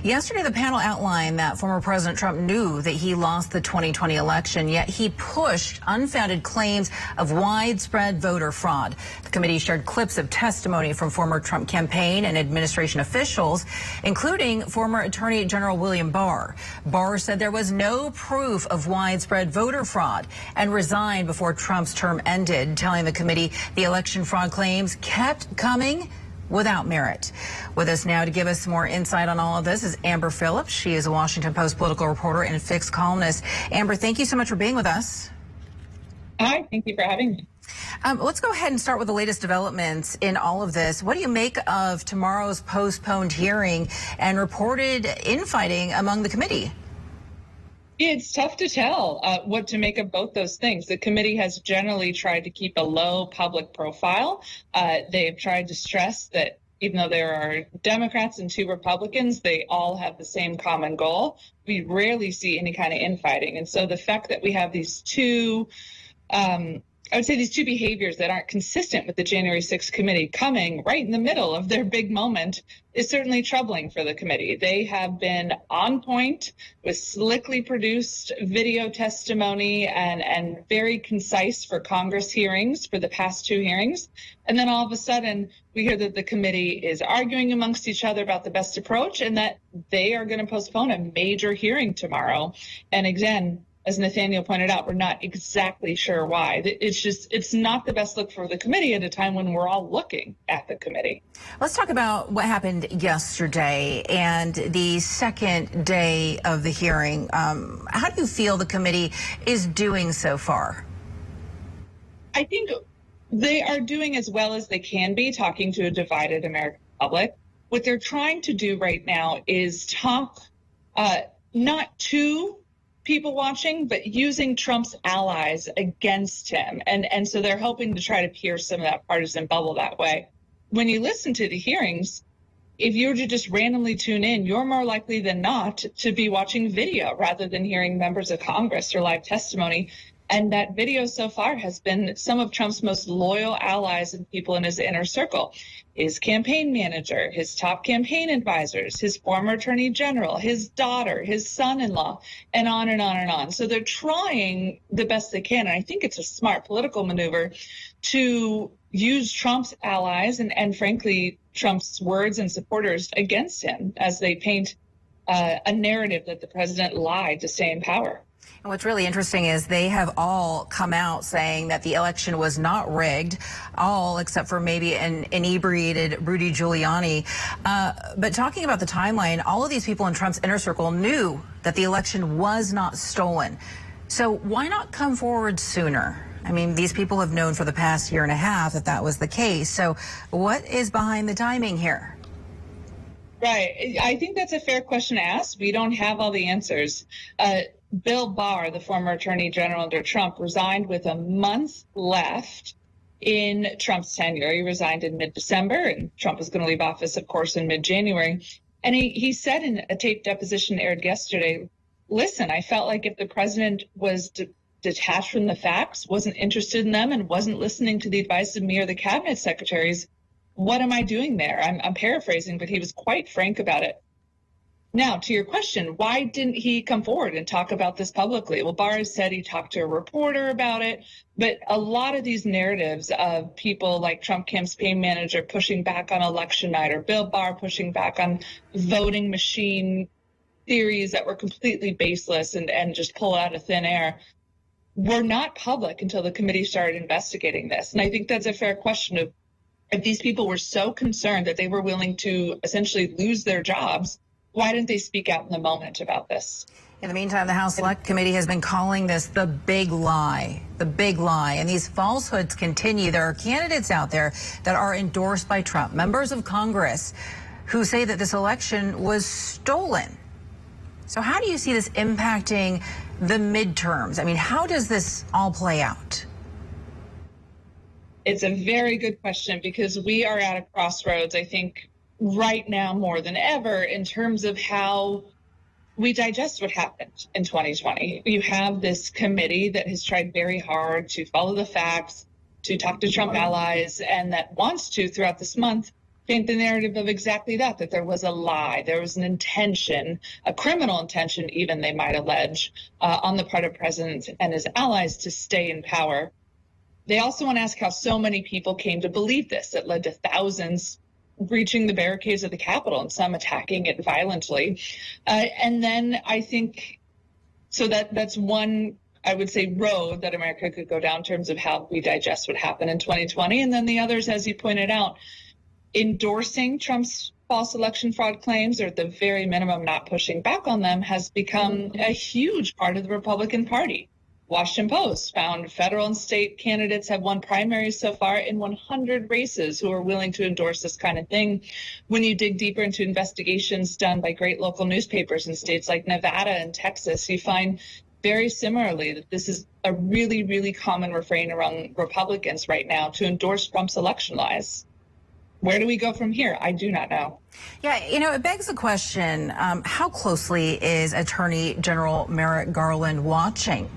Yesterday, the panel outlined that former President Trump knew that he lost the 2020 election, yet he pushed unfounded claims of widespread voter fraud. The committee shared clips of testimony from former Trump campaign and administration officials, including former Attorney General William Barr. Barr said there was no proof of widespread voter fraud and resigned before Trump's term ended, telling the committee the election fraud claims kept coming without merit. With us now to give us more insight on all of this is Amber Phillips. She is a Washington Post political reporter and fixed columnist. Amber, thank you so much for being with us. Hi, thank you for having me. Let's go ahead and start with the latest developments in all of this. What do you make of tomorrow's postponed hearing and reported infighting among the committee? It's tough to tell what to make of both those things. The committee has generally tried to keep a low public profile. They've tried to stress that even though there are Democrats and 2 Republicans, they all have the same common goal. We rarely see any kind of infighting. And so the fact that we have these two these two behaviors that aren't consistent with the January 6th committee coming right in the middle of their big moment is certainly troubling for the committee. They have been on point with slickly produced video testimony and very concise for Congress hearings for the past 2 hearings. And then all of a sudden, we hear that the committee is arguing amongst each other about the best approach and that they are going to postpone a major hearing tomorrow. And again, as Nathaniel pointed out, we're not exactly sure why. It's not the best look for the committee at a time when we're all looking at the committee. Let's talk about what happened yesterday and the second day of the hearing. How do you feel the committee is doing so far? I think they are doing as well as they can be, talking to a divided American public. What they're trying to do right now is talk not to people watching, but using Trump's allies against him. And so they're hoping to try to pierce some of that partisan bubble that way. When you listen to the hearings, if you were to just randomly tune in, you're more likely than not to be watching video rather than hearing members of Congress or live testimony. And that video so far has been some of Trump's most loyal allies and people in his inner circle. His campaign manager, his top campaign advisors, his former attorney general, his daughter, his son-in-law, and on and on and on. So they're trying the best they can. And I think it's a smart political maneuver to use Trump's allies and frankly, Trump's words and supporters against him as they paint a narrative that the president lied to stay in power. And what's really interesting is they have all come out saying that the election was not rigged, all except for maybe an inebriated Rudy Giuliani. But talking about the timeline, all of these people in Trump's inner circle knew that the election was not stolen. So why not come forward sooner? I mean, these people have known for the past year and a half that that was the case. So what is behind the timing here? Right. I think that's a fair question to ask. We don't have all the answers. Bill Barr, the former attorney general under Trump, resigned with a month left in Trump's tenure. He resigned in mid-December, and Trump was going to leave office, of course, in mid-January. And he said in a taped deposition aired yesterday, listen, I felt like if the president was detached from the facts, wasn't interested in them, and wasn't listening to the advice of me or the cabinet secretaries, what am I doing there? I'm paraphrasing, but he was quite frank about it. Now, to your question, why didn't he come forward and talk about this publicly? Well, Barr has said he talked to a reporter about it, but a lot of these narratives of people like Trump campaign manager pushing back on election night or Bill Barr pushing back on voting machine theories that were completely baseless and just pull out of thin air were not public until the committee started investigating this. And I think that's a fair question of if these people were so concerned that they were willing to essentially lose their jobs, why didn't they speak out in the moment about this? In the meantime, the House Select Committee has been calling this the big lie, and these falsehoods continue. There are candidates out there that are endorsed by Trump, members of Congress, who say that this election was stolen. So how do you see this impacting the midterms? I mean, how does this all play out? It's a very good question because we are at a crossroads, I think, right now more than ever in terms of how we digest what happened in 2020. You have this committee that has tried very hard to follow the facts, to talk to Trump allies, and that wants to, throughout this month, paint the narrative of exactly that there was a lie, there was an intention, a criminal intention even, they might allege, on the part of President and his allies to stay in power. They also want to ask how so many people came to believe this. It led to thousands breaching the barricades of the Capitol and some attacking it violently. And then I think, so that's one, I would say, road that America could go down in terms of how we digest what happened in 2020. And then the others, as you pointed out, endorsing Trump's false election fraud claims, or at the very minimum not pushing back on them, has become a huge part of the Republican Party. Washington Post found federal and state candidates have won primaries so far in 100 races who are willing to endorse this kind of thing. When you dig deeper into investigations done by great local newspapers in states like Nevada and Texas, you find very similarly that this is a really, really common refrain around Republicans right now to endorse Trump's election lies. Where do we go from here? I do not know. Yeah, it begs the question, how closely is Attorney General Merrick Garland watching?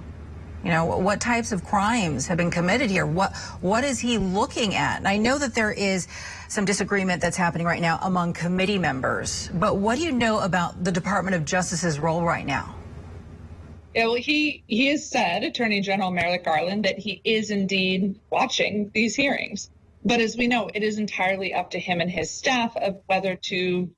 What types of crimes have been committed here? What is he looking at? And I know that there is some disagreement that's happening right now among committee members, but what do you know about the Department of Justice's role right now? Yeah, well, he has said, Attorney General Merrick Garland, that he is indeed watching these hearings. But as we know, it is entirely up to him and his staff of whether to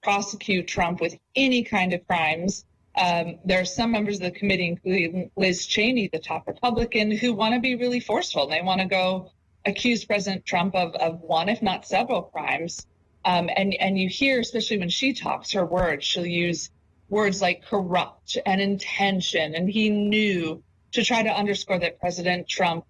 prosecute Trump with any kind of crimes. There are some members of the committee, including Liz Cheney, the top Republican, who want to be really forceful. They want to go accuse President Trump of one, if not several crimes. And you hear, especially when she talks, her words, she'll use words like corrupt and intention. And he knew, to try to underscore that President Trump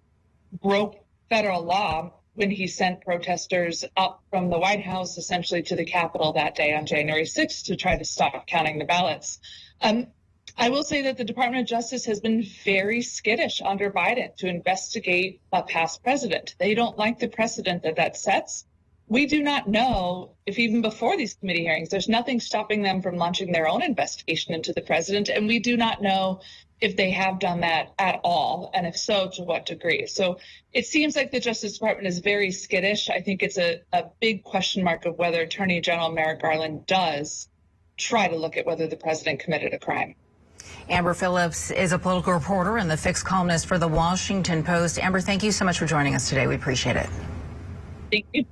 broke federal law when he sent protesters up from the White House, essentially to the Capitol that day on January 6th to try to stop counting the ballots. I will say that the Department of Justice has been very skittish under Biden to investigate a past president. They don't like the precedent that sets. We do not know if even before these committee hearings, there's nothing stopping them from launching their own investigation into the president. And we do not know if they have done that at all, and if so, to what degree. So it seems like the Justice Department is very skittish. I think it's a big question mark of whether Attorney General Merrick Garland does try to look at whether the president committed a crime. Amber Phillips is a political reporter and the fixed columnist for the Washington Post. Amber, thank you so much for joining us today. We appreciate it. Thank you.